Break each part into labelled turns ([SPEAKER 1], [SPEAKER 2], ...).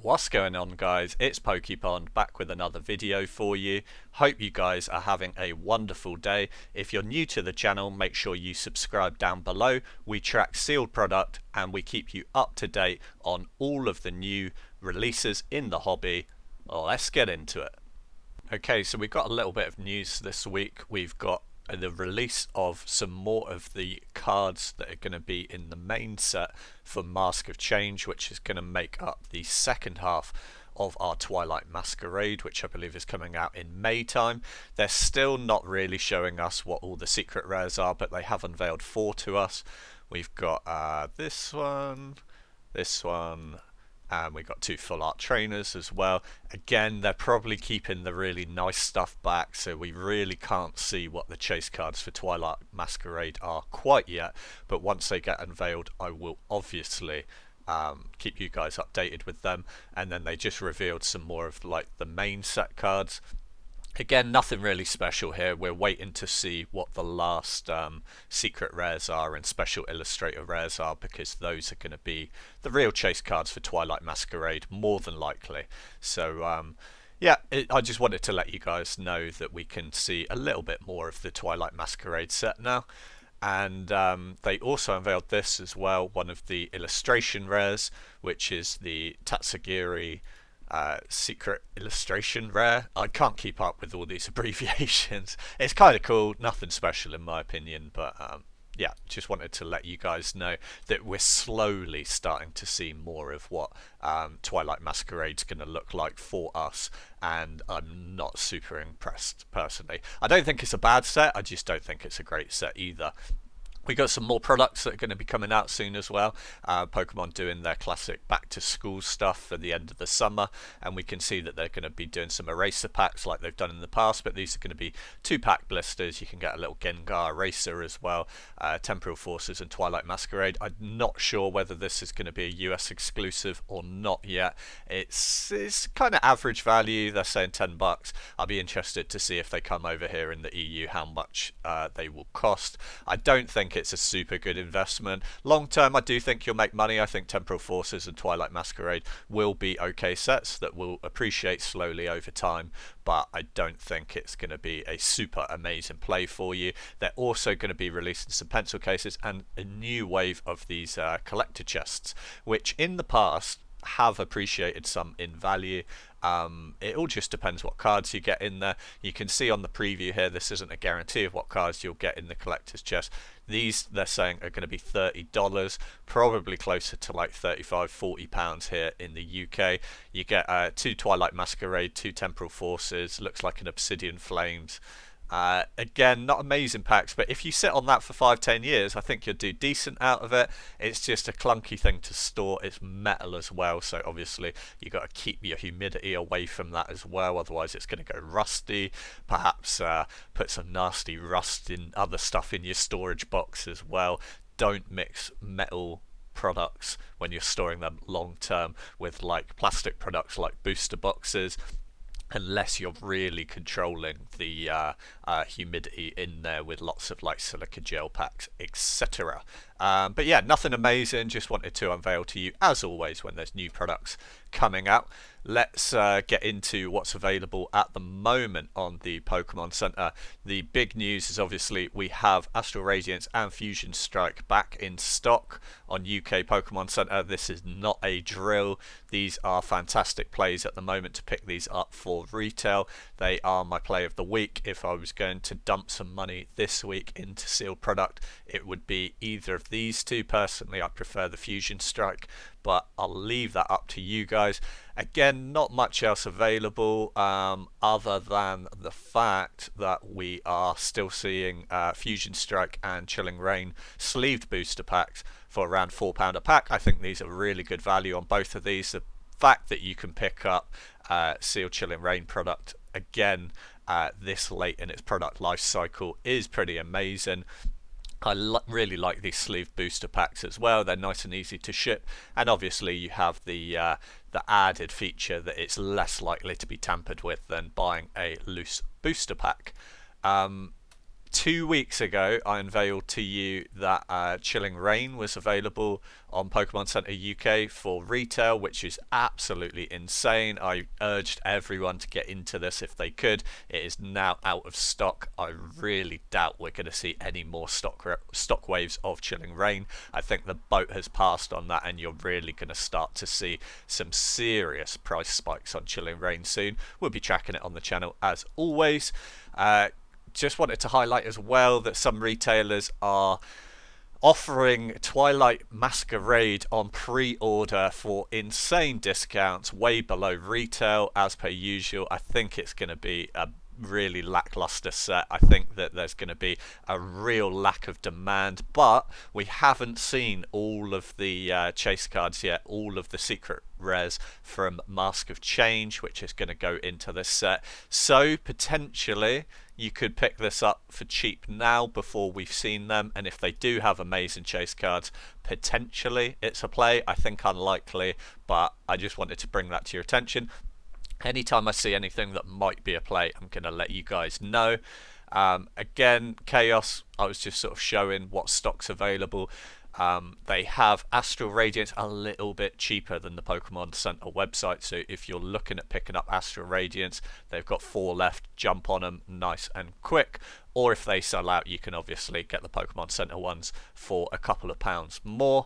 [SPEAKER 1] What's going on, guys? It's PokePond back with another video for you. Hope you guys are having a wonderful day. If you're new to the channel, make sure you subscribe down below. We track sealed product and we keep you up to date on all of the new releases in the hobby. Well, let's get into it. Okay, so we've got a little bit of news this week. We've got the release of some more of the cards that are going to be in the main set for Mask of Change, which is going to make up the second half of our Twilight Masquerade, which I believe is coming out in May time. They're still not really showing us what all the secret rares are, but they have unveiled 4 to us. We've got this one, and we got 2 full art trainers as well. Again, they're probably keeping the really nice stuff back, so we really can't see what the chase cards for Twilight Masquerade are quite yet, but once they get unveiled I will obviously keep you guys updated with them. And then they just revealed some more of like the main set cards. Again, nothing really special here. We're waiting to see what the last secret rares are and special illustrator rares are, because those are going to be the real chase cards for Twilight Masquerade, more than likely. So yeah, I just wanted to let you guys know that we can see a little bit more of the Twilight Masquerade set now. And they also unveiled this as well, one of the illustration rares, which is the Tatsugiri secret illustration rare. I can't keep up with all these abbreviations. It's kind of cool, nothing special in my opinion, but yeah, just wanted to let you guys know that we're slowly starting to see more of what Twilight Masquerade's going to look like for us, and I'm not super impressed personally. I don't think it's a bad set, I just don't think it's a great set either. We got some more products that are going to be coming out soon as well. Pokemon doing their classic back to school stuff for the end of the summer, and we can see that they're going to be doing some eraser packs like they've done in the past, but these are going to be 2-pack blisters. You can get a little Gengar eraser as well, Temporal Forces and Twilight Masquerade. I'm not sure whether this is going to be a US exclusive or not yet. It's kind of average value. They're saying $10. I'll be interested to see if they come over here in the EU how much they will cost. I don't think it's a super good investment. Long term, I do think you'll make money. I think Temporal Forces and Twilight Masquerade will be okay sets that will appreciate slowly over time, but I don't think it's going to be a super amazing play for you. They're also going to be releasing some pencil cases and a new wave of these collector chests, which in the past have appreciated some in value. It all just depends what cards you get in there. You can see on the preview here, this isn't a guarantee of what cards you'll get in the collector's chest. These, they're saying, are going to be $30, probably closer to like £35–40 here in the UK. You get 2 Twilight Masquerade, 2 Temporal Forces, looks like an Obsidian Flames. Again, not amazing packs, but if you sit on that for 5–10 years, I think you'll do decent out of it. It's just a clunky thing to store. It's metal as well, so obviously you got to keep your humidity away from that as well, otherwise it's going to go rusty. Perhaps put some nasty rust in other stuff in your storage box as well. Don't mix metal products when you're storing them long term with like plastic products like booster boxes, unless you're really controlling the humidity in there with lots of like silica gel packs, etc. But yeah, nothing amazing, just wanted to unveil to you, as always, when there's new products coming out. Let's get into what's available at the moment on the Pokemon Center. The big news is obviously we have Astral Radiance and Fusion Strike back in stock on UK Pokemon Center. This is not a drill. These are fantastic plays at the moment to pick these up for retail. They are my play of the week. If I was going to dump some money this week into sealed product, it would be either of these two. Personally, I prefer the Fusion Strike, but I'll leave that up to you guys. Again, not much else available other than the fact that we are still seeing Fusion Strike and Chilling Reign sleeved booster packs for around £4 a pack. I think these are really good value on both of these. The fact that you can pick up sealed Chilling Reign product again this late in its product life cycle is pretty amazing. I really like these sleeve booster packs as well. They're nice and easy to ship, and obviously you have the added feature that it's less likely to be tampered with than buying a loose booster pack. 2 weeks ago, I unveiled to you that Chilling Reign was available on Pokemon Center UK for retail, which is absolutely insane. I urged everyone to get into this if they could. It is now out of stock. I really doubt we're going to see any more stock waves of Chilling Reign. I think the boat has passed on that, and you're really going to start to see some serious price spikes on Chilling Reign soon. We'll be tracking it on the channel as always. Just wanted to highlight as well that some retailers are offering Twilight Masquerade on pre-order for insane discounts way below retail as per usual. I think it's going to be a really lackluster set. I think that there's going to be a real lack of demand, but we haven't seen all of the chase cards yet, all of the secret rares from Mask of Change, which is going to go into this set. So potentially you could pick this up for cheap now before we've seen them, and if they do have amazing chase cards, potentially it's a play. I think unlikely, but I just wanted to bring that to your attention. Anytime I see anything that might be a play, I'm going to let you guys know. Again, Chaos, I was just sort of showing what stock's available. They have Astral Radiance a little bit cheaper than the Pokemon Center website, so if you're looking at picking up Astral Radiance, they've got 4 left. Jump on them nice and quick, or if they sell out, you can obviously get the Pokemon Center ones for a couple of pounds more.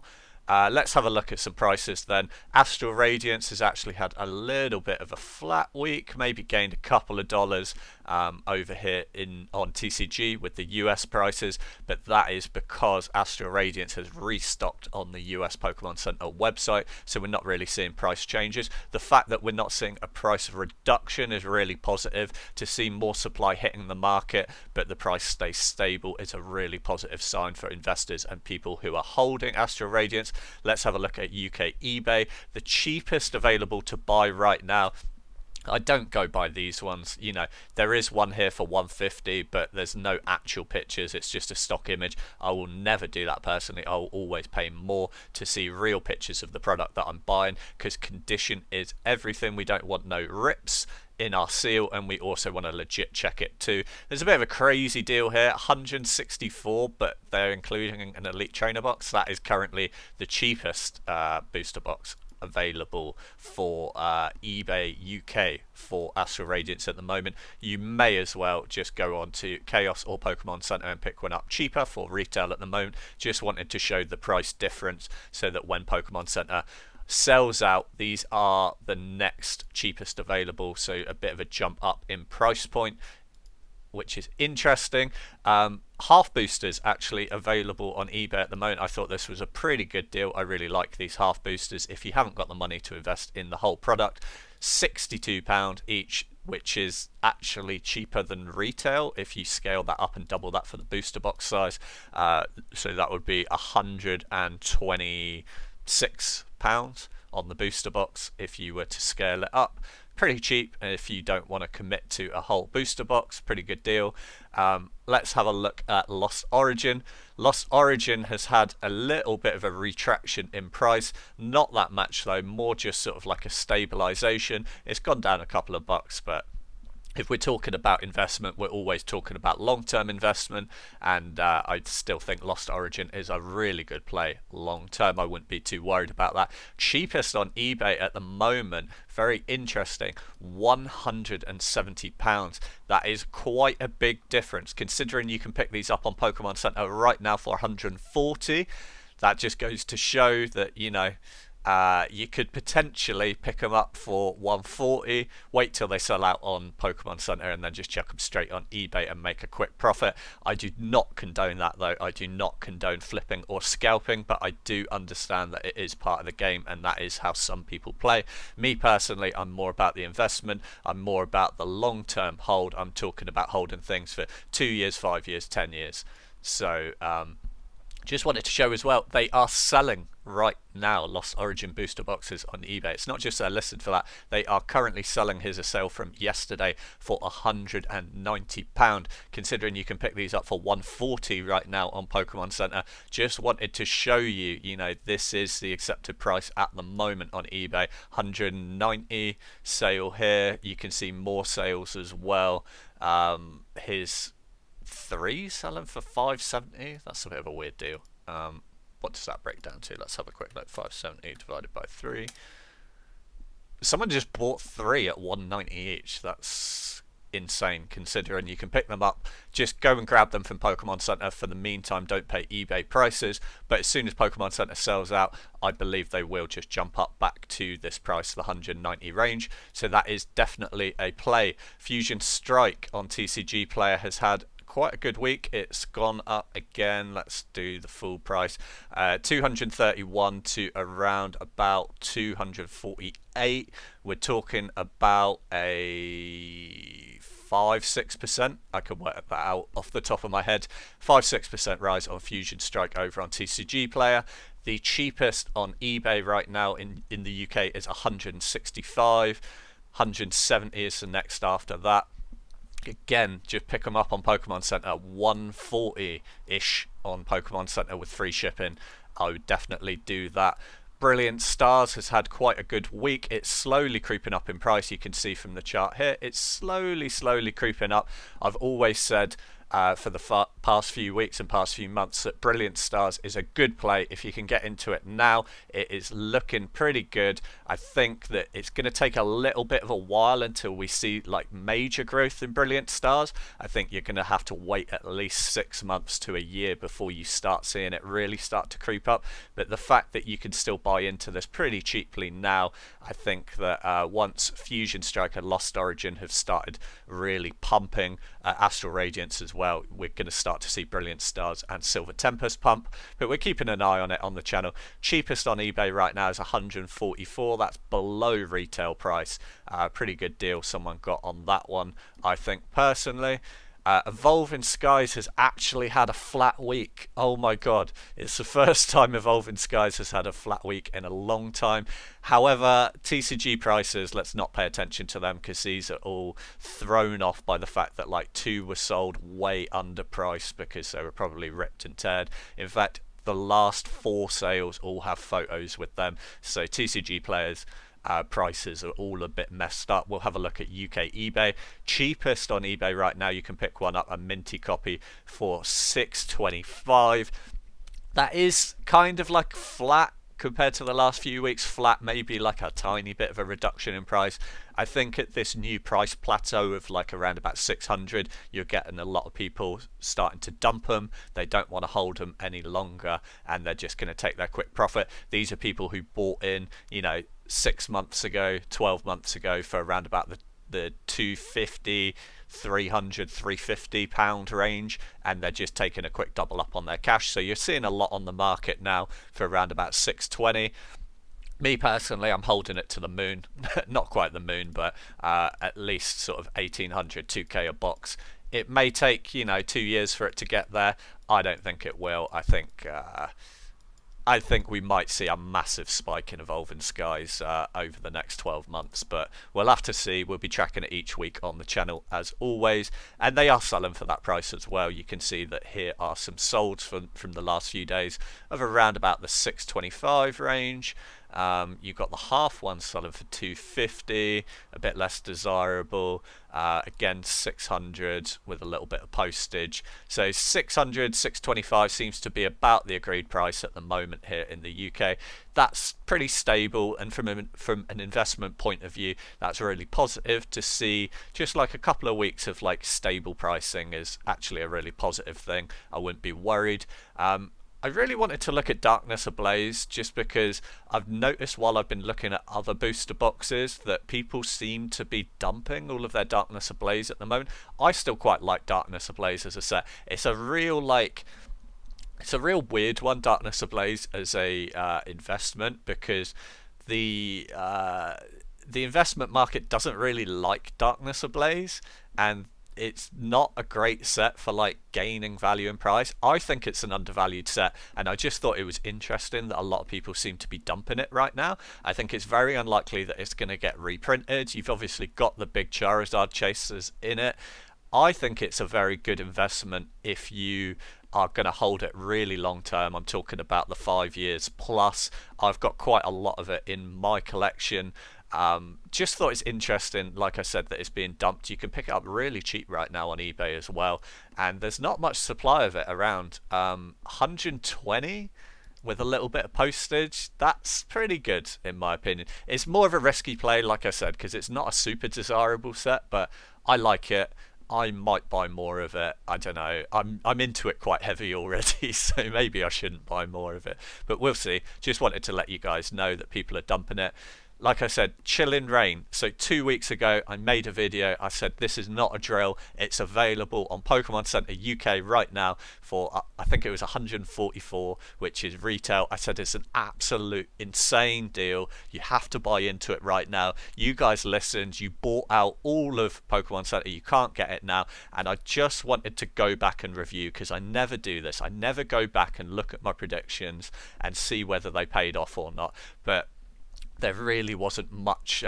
[SPEAKER 1] Let's have a look at some prices then. Astral Radiance has actually had a little bit of a flat week, maybe gained a couple of dollars over here on TCG with the US prices, but that is because Astral Radiance has restocked on the US Pokemon Center website, so we're not really seeing price changes. The fact that we're not seeing a price reduction is really positive. To see more supply hitting the market but the price stays stable is a really positive sign for investors and people who are holding Astral Radiance. Let's have a look at UK eBay. The cheapest available to buy right now, I don't go by these ones, you know, there is one here for 150, but there's no actual pictures, it's just a stock image. I will never do that personally. I will always pay more to see real pictures of the product that I'm buying, because condition is everything. We don't want no rips in our seal, and we also want to legit check it too. There's a bit of a crazy deal here, 164, but they're including an elite trainer box. That is currently the cheapest booster box available for eBay UK for Astral Radiance at the moment. You may as well just go on to Chaos or Pokemon Center and pick one up cheaper for retail at the moment. Just wanted to show the price difference so that when Pokemon Center sells out, these are the next cheapest available, so a bit of a jump up in price point, which is interesting. Half boosters actually available on eBay at the moment. I thought this was a pretty good deal. I really like these half boosters. If you haven't got the money to invest in the whole product, £62 each, which is actually cheaper than retail if you scale that up and double that for the booster box size. So that would be £126 on the booster box if you were to scale it up. Pretty cheap, and if you don't want to commit to a whole booster box, pretty good deal. Let's have a look at Lost Origin. Lost Origin has had a little bit of a retraction in price, not that much though, more just sort of like a stabilization. It's gone down a couple of bucks, but if we're talking about investment, we're always talking about long-term investment, and I still think Lost Origin is a really good play long-term. I wouldn't be too worried about that. Cheapest on eBay at the moment, very interesting, £170. That is quite a big difference, considering you can pick these up on Pokemon Center right now for 140. That just goes to show that, you know, you could potentially pick them up for 140, wait till they sell out on Pokemon Center, and then just chuck them straight on eBay and make a quick profit. I do not condone that though. I do not condone flipping or scalping, but I do understand that it is part of the game, and that is how some people play. Me personally, I'm more about the investment. I'm more about the long-term hold. I'm talking about holding things for 2 years, 5 years, 10 years. So just wanted to show as well, they are selling right now Lost Origin booster boxes on eBay. It's not just they're listed for that, they are currently selling. Here's a sale from yesterday for £190, considering you can pick these up for 140 right now on Pokemon Center. Just wanted to show you, you know, this is the accepted price at the moment on eBay. 190 sale here. You can see more sales as well. His 3 selling for 570. That's a bit of a weird deal. What does that break down to? Let's have a quick look. 570 divided by 3. Someone just bought 3 at 190 each. That's insane, considering you can pick them up. Just go and grab them from Pokemon Center. For the meantime, don't pay eBay prices, but as soon as Pokemon Center sells out, I believe they will just jump up back to this price, the 190 range. So that is definitely a play. Fusion Strike on TCG Player has had quite a good week. It's gone up again. Let's do the full price. 231 to around about 248. We're talking about a 5-6%. I can work that out off the top of my head. 5-6% rise on Fusion Strike over on TCG Player. The cheapest on eBay right now in the UK is 165. 170 is the next after that. Again, just pick them up on Pokemon Center. 140-ish on Pokemon Center with free shipping. I would definitely do that. Brilliant Stars has had quite a good week. It's slowly creeping up in price. You can see from the chart here. It's slowly creeping up. I've always said for the past few weeks and past few months that Brilliant Stars is a good play. If you can get into it now, it is looking pretty good. I think that it's going to take a little bit of a while until we see like major growth in Brilliant Stars. I think you're going to have to wait at least 6 months to a year before you start seeing it really start to creep up. But the fact that you can still buy into this pretty cheaply now, I think that once Fusion Strike and Lost Origin have started really pumping, Astral Radiance as well, we're going to start to see Brilliant Stars and Silver Tempest pump. But we're keeping an eye on it on the channel. Cheapest on eBay right now is 144. That's below retail price. Pretty good deal someone got on that one, I think, personally. Evolving Skies has actually had a flat week. Oh my god, it's the first time Evolving Skies has had a flat week in a long time. However, TCG prices, let's not pay attention to them because these are all thrown off by the fact that like 2 were sold way underpriced because they were probably ripped and teared. In fact, the last 4 sales all have photos with them, so TCG players prices are all a bit messed up. We'll have a look at UK eBay. Cheapest on eBay right now, you can pick one up, a minty copy, for $6.25. That is kind of like flat compared to the last few weeks. Flat, maybe like a tiny bit of a reduction in price. I think at this new price plateau of like around about 600, you're getting a lot of people starting to dump them. They don't want to hold them any longer and they're just going to take their quick profit. These are people who bought in, 6 months ago, 12 months ago for around about the 250, 300, 350 pound range, and they're just taking a quick double up on their cash. So you're seeing a lot on the market now for around about 620. Me personally, I'm holding it to the moon. Not quite the moon, but at least sort of 1800, 2k a box. It may take 2 years for it to get there. I don't think it will. I think we might see a massive spike in Evolving Skies over the next 12 months, but we'll have to see. We'll be tracking it each week on the channel as always, and they are selling for that price as well. You can see that here are some solds from the last few days of around about the 625 range. You've got the half one selling for 250, a bit less desirable. Again, 600 with a little bit of postage. So 600, 625 seems to be about the agreed price at the moment here in the UK. That's pretty stable, and from an investment point of view, that's really positive to see. Just like a couple of weeks of like stable pricing is actually a really positive thing. I wouldn't be worried. I really wanted to look at Darkness Ablaze just because I've noticed while I've been looking at other booster boxes that people seem to be dumping all of their Darkness Ablaze at the moment. I still quite like Darkness Ablaze as a set. It's a real weird one, Darkness Ablaze as a investment, because the investment market doesn't really like Darkness Ablaze, and it's not a great set for like gaining value in price. I think it's an undervalued set, and I just thought it was interesting that a lot of people seem to be dumping it right now. I think it's very unlikely that it's going to get reprinted. You've obviously got the big Charizard chasers in it. I think it's a very good investment if you are going to hold it really long term. I'm talking about the 5 years plus. I've got quite a lot of it in my collection. Just thought it's interesting, like I said, that it's being dumped. You can pick it up really cheap right now on eBay as well, and there's not much supply of it around. 120 with a little bit of postage, that's pretty good in my opinion. It's more of a risky play, like I said, because it's not a super desirable set, but I like it. I might buy more of it. I don't know. I'm into it quite heavy already, so maybe I shouldn't buy more of it. But we'll see. Just wanted to let you guys know that people are dumping it. Like I said, chilling rain. So 2 weeks ago, I made a video. I said this is not a drill. It's available on Pokemon Center UK right now for I think it was 144, which is retail. I said it's an absolute insane deal. You have to buy into it right now. You guys listened. You bought out all of Pokemon Center. You can't get it now. And I just wanted to go back and review because I never do this. I never go back and look at my predictions and see whether they paid off or not. But there really wasn't much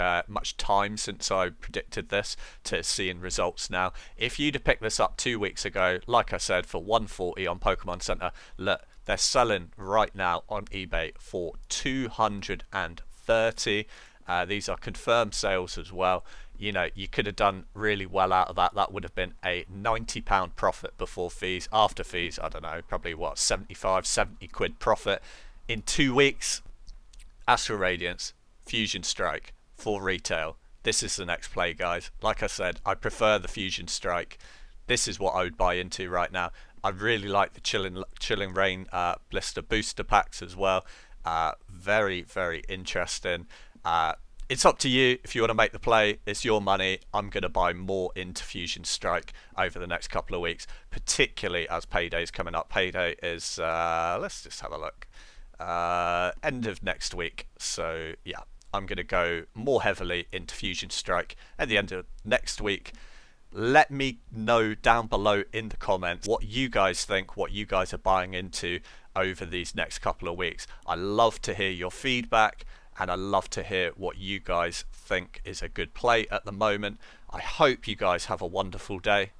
[SPEAKER 1] time since I predicted this to seeing results now. If you'd have picked this up 2 weeks ago, like I said, for 140 on Pokemon Center, look, they're selling right now on eBay for 230. These are confirmed sales as well. You know, you could have done really well out of that. That would have been a £90 profit before fees. After fees, I don't know, probably what, 75, 70 quid profit in 2 weeks. Astral Radiance, Fusion Strike for retail. This is the next play, guys. Like I said, I prefer the Fusion Strike. This is what I would buy into right now. I really like the Chilling Rain blister booster packs as well. Very, very interesting. It's up to you if you want to make the play. It's your money. I'm going to buy more into Fusion Strike over the next couple of weeks, particularly as Payday's coming up. Payday is, let's just have a look. End of next week. So yeah, I'm going to go more heavily into Fusion Strike at the end of next week. Let me know down below in the comments what you guys think, what you guys are buying into over these next couple of weeks. I love to hear your feedback, and I love to hear what you guys think is a good play at the moment. I hope you guys have a wonderful day,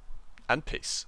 [SPEAKER 1] and peace.